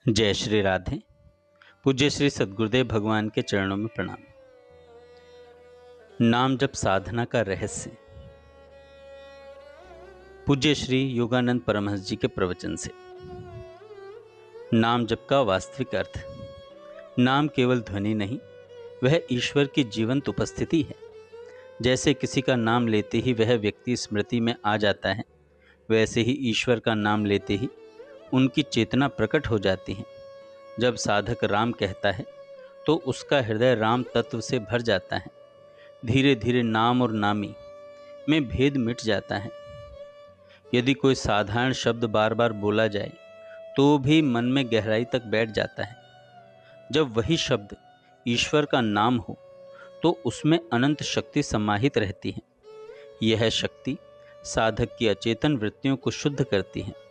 जय श्री राधे। पूज्य श्री सद्गुरुदेव भगवान के चरणों में प्रणाम। नाम जप साधना का रहस्य। पूज्य श्री योगानंद परमहंस जी के प्रवचन से। नाम जप का वास्तविक अर्थ। नाम केवल ध्वनि नहीं, वह ईश्वर की जीवंत उपस्थिति है। जैसे किसी का नाम लेते ही वह व्यक्ति स्मृति में आ जाता है, वैसे ही ईश्वर का नाम लेते ही उनकी चेतना प्रकट हो जाती है। जब साधक राम कहता है तो उसका हृदय राम तत्व से भर जाता है। धीरे धीरे नाम और नामी में भेद मिट जाता है। यदि कोई साधारण शब्द बार बार बोला जाए तो भी मन में गहराई तक बैठ जाता है। जब वही शब्द ईश्वर का नाम हो तो उसमें अनंत शक्ति समाहित रहती है। यह शक्ति साधक की अचेतन वृत्तियों को शुद्ध करती है।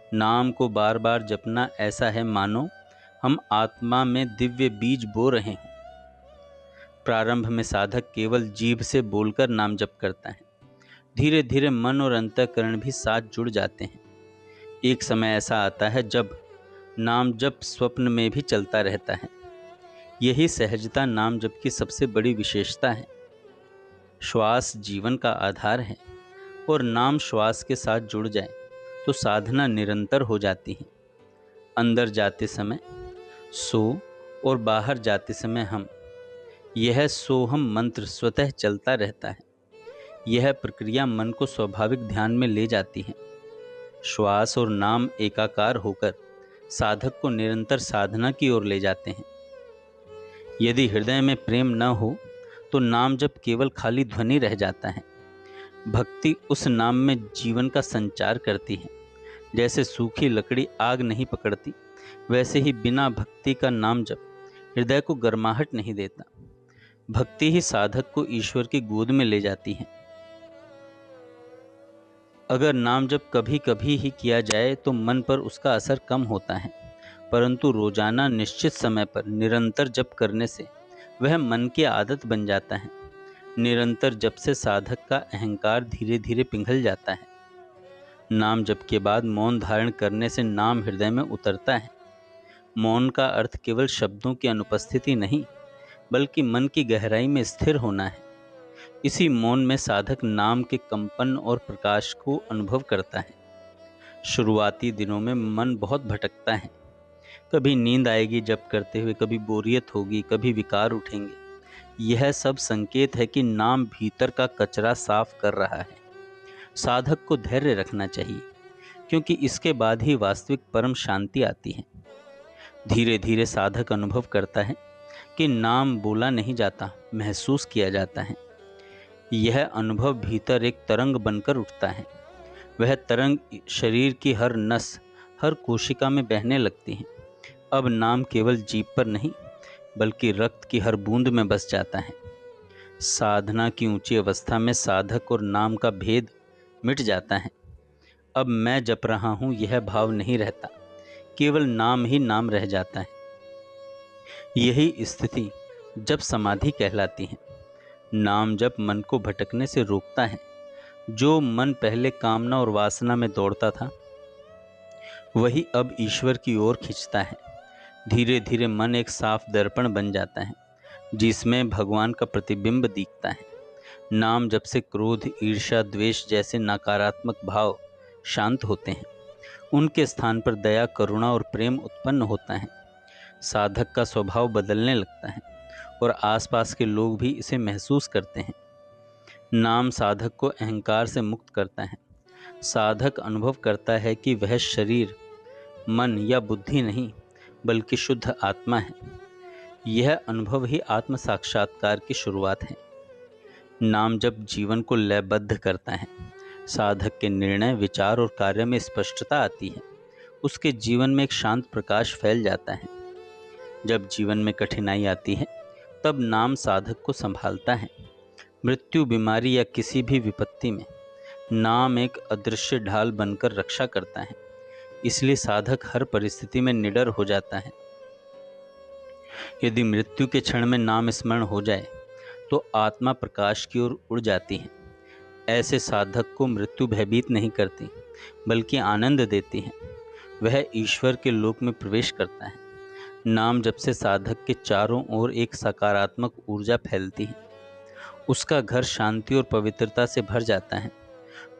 नाम को बार बार जपना ऐसा है मानो हम आत्मा में दिव्य बीज बो रहे हैं। प्रारंभ में साधक केवल जीभ से बोलकर नाम जप करता है। धीरे धीरे मन और अंतःकरण भी साथ जुड़ जाते हैं। एक समय ऐसा आता है जब नाम जप स्वप्न में भी चलता रहता है। यही सहजता नाम जप की सबसे बड़ी विशेषता है। श्वास जीवन का आधार है और नाम श्वास के साथ जुड़ जाए तो साधना निरंतर हो जाती है। अंदर जाते समय सो और बाहर जाते समय हम, यह सोहम मंत्र स्वतः चलता रहता है। यह प्रक्रिया मन को स्वाभाविक ध्यान में ले जाती है। श्वास और नाम एकाकार होकर साधक को निरंतर साधना की ओर ले जाते हैं। यदि हृदय में प्रेम न हो तो नाम जप केवल खाली ध्वनि रह जाता है। भक्ति उस नाम में जीवन का संचार करती है। जैसे सूखी लकड़ी आग नहीं पकड़ती, वैसे ही बिना भक्ति का नाम जप हृदय को गर्माहट नहीं देता। भक्ति ही साधक को ईश्वर की गोद में ले जाती है। अगर नाम जप कभी कभी ही किया जाए तो मन पर उसका असर कम होता है, परंतु रोजाना निश्चित समय पर निरंतर जप करने से वह मन की आदत बन जाता है। निरंतर जप से साधक का अहंकार धीरे धीरे पिघल जाता है। नाम जप के बाद मौन धारण करने से नाम हृदय में उतरता है। मौन का अर्थ केवल शब्दों की अनुपस्थिति नहीं, बल्कि मन की गहराई में स्थिर होना है। इसी मौन में साधक नाम के कंपन और प्रकाश को अनुभव करता है। शुरुआती दिनों में मन बहुत भटकता है। कभी नींद आएगी जप करते हुए, कभी बोरियत होगी, कभी विकार उठेंगे। यह सब संकेत है कि नाम भीतर का कचरा साफ कर रहा है। साधक को धैर्य रखना चाहिए, क्योंकि इसके बाद ही वास्तविक परम शांति आती है। धीरे धीरे साधक अनुभव करता है कि नाम बोला नहीं जाता, महसूस किया जाता है। यह अनुभव भीतर एक तरंग बनकर उठता है। वह तरंग शरीर की हर नस, हर कोशिका में बहने लगती है। अब नाम केवल जीभ पर नहीं, बल्कि रक्त की हर बूंद में बस जाता है। साधना की ऊंची अवस्था में साधक और नाम का भेद मिट जाता है। अब मैं जप रहा हूँ यह भाव नहीं रहता, केवल नाम ही नाम रह जाता है। यही स्थिति जब समाधि कहलाती है। नाम जप मन को भटकने से रोकता है। जो मन पहले कामना और वासना में दौड़ता था, वही अब ईश्वर की ओर खींचता है। धीरे धीरे मन एक साफ दर्पण बन जाता है, जिसमें भगवान का प्रतिबिंब दिखता है। नाम जप से क्रोध, ईर्ष्या, द्वेष जैसे नकारात्मक भाव शांत होते हैं। उनके स्थान पर दया, करुणा और प्रेम उत्पन्न होता है। साधक का स्वभाव बदलने लगता है और आसपास के लोग भी इसे महसूस करते हैं। नाम साधक को अहंकार से मुक्त करता है। साधक अनुभव करता है कि वह शरीर, मन या बुद्धि नहीं, बल्कि शुद्ध आत्मा है। यह अनुभव ही आत्म साक्षात्कार की शुरुआत है। नाम जप जीवन को लयबद्ध करता है। साधक के निर्णय, विचार और कार्य में स्पष्टता आती है। उसके जीवन में एक शांत प्रकाश फैल जाता है। जब जीवन में कठिनाई आती है, तब नाम साधक को संभालता है। मृत्यु, बीमारी या किसी भी विपत्ति में नाम एक अदृश्य ढाल बनकर रक्षा करता है। इसलिए साधक हर परिस्थिति में निडर हो जाता है। यदि मृत्यु के क्षण में नाम स्मरण हो जाए तो आत्मा प्रकाश की ओर उड़ जाती है। ऐसे साधक को मृत्यु भयभीत नहीं करती, बल्कि आनंद देती है। वह ईश्वर के लोक में प्रवेश करता है। नाम जप से साधक के चारों ओर एक सकारात्मक ऊर्जा फैलती है। उसका घर शांति और पवित्रता से भर जाता है।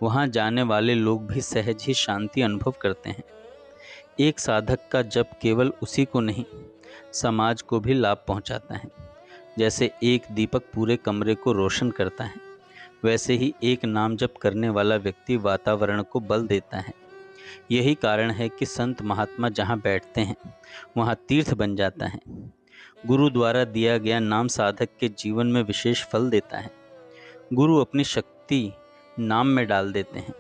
वहाँ जाने वाले लोग भी सहज ही शांति अनुभव करते हैं। एक साधक का जप केवल उसी को नहीं, समाज को भी लाभ पहुँचाता है। जैसे एक दीपक पूरे कमरे को रोशन करता है, वैसे ही एक नाम जप करने वाला व्यक्ति वातावरण को बल देता है। यही कारण है कि संत महात्मा जहाँ बैठते हैं वहाँ तीर्थ बन जाता है। गुरु द्वारा दिया गया नाम साधक के जीवन में विशेष फल देता है। गुरु अपनी शक्ति नाम में डाल देते हैं,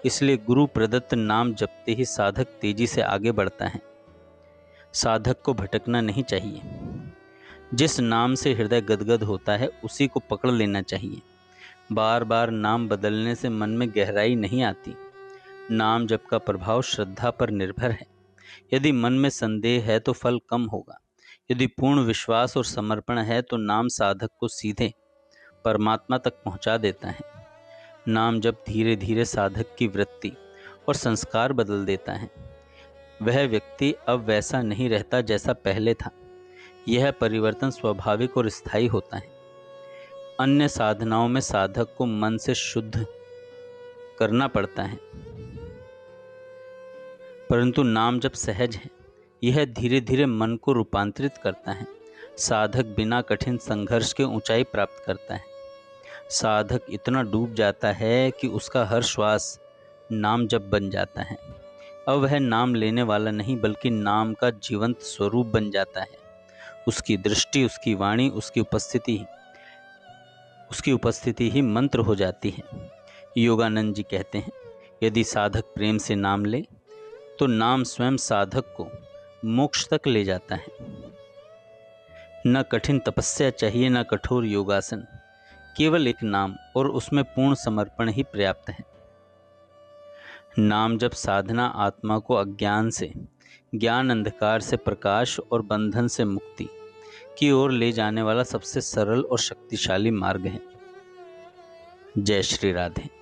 इसलिए गुरु प्रदत्त नाम जपते ही साधक तेजी से आगे बढ़ता है। साधक को भटकना नहीं चाहिए। जिस नाम से हृदय गदगद होता है उसी को पकड़ लेना चाहिए। बार बार नाम बदलने से मन में गहराई नहीं आती। नाम जप का प्रभाव श्रद्धा पर निर्भर है। यदि मन में संदेह है तो फल कम होगा। यदि पूर्ण विश्वास और समर्पण है तो नाम साधक को सीधे परमात्मा तक पहुंचा देता है। नाम जप धीरे धीरे साधक की वृत्ति और संस्कार बदल देता है। वह व्यक्ति अब वैसा नहीं रहता जैसा पहले था। यह परिवर्तन स्वाभाविक और स्थायी होता है। अन्य साधनाओं में साधक को मन से शुद्ध करना पड़ता है, परंतु नाम जब सहज है, यह धीरे धीरे मन को रूपांतरित करता है। साधक बिना कठिन संघर्ष के ऊंचाई प्राप्त करता है। साधक इतना डूब जाता है कि उसका हर श्वास नाम जप बन जाता है। अब वह नाम लेने वाला नहीं बल्कि नाम का जीवंत स्वरूप बन जाता है। उसकी दृष्टि, उसकी वाणी, उसकी उपस्थिति ही मंत्र हो जाती है। योगानंद जी कहते हैं, यदि साधक प्रेम से नाम ले तो नाम स्वयं साधक को मोक्ष तक ले जाता है। न कठिन तपस्या चाहिए, न कठोर योगासन, केवल एक नाम और उसमें पूर्ण समर्पण ही पर्याप्त है। नाम जब साधना आत्मा को अज्ञान से, ज्ञान अंधकार से प्रकाश और बंधन से मुक्ति की ओर ले जाने वाला सबसे सरल और शक्तिशाली मार्ग है। जय श्री राधे।